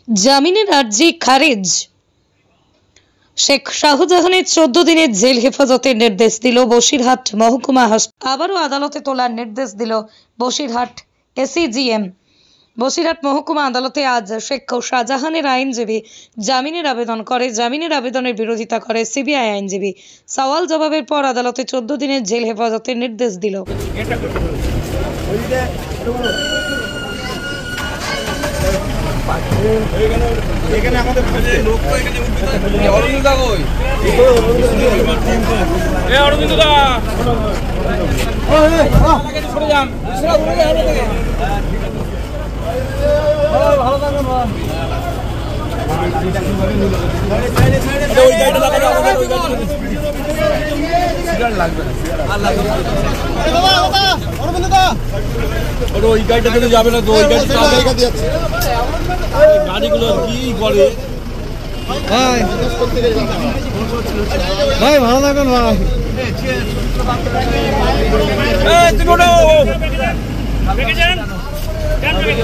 জামিনের আর্জি খারিজ। শেখ শাহজাহানের 14 দিনের জেল হেফাজতের নির্দেশ দিল বসিরহাট মহকুমা হাসপাতাল। আবারও আদালতে তোলার নির্দেশ দিল বসিরহাট এসিজিএম। বসিরহাট মহকুমা আদালতে আজ শেখ শাহজাহানের আইনজীবী জামিনের আবেদন করে। জামিনের আবেদনের বিরোধিতা করে সিবিআই আইনজীবী। সওয়াল জবাবের পর আদালতে 14 দিনের জেল হেফাজতের নির্দেশ দিল। এখানে আমাদের লোক তো এখানে অরবিন্দ দা কই এ অরবিন্দ দা ওই সরে যান ইসরা উড়ে যাবে থেকে ভালো থাকবেন ওই গাড়িটা লাগানো আমাদের ওই গাড়ি সিগারেট লাগবে না আর লাগবে না দাদা অরবিন্দ দা ওই গাড়িটা দিতে যাবে না তো ওই গাড়ি জায়গা দিয়েছে গাড়িগুলো কি করে ভাই ভাই ভালো থাকুন ভাই এই তুমি ওঠো বেঁকে যান যান বেঁকে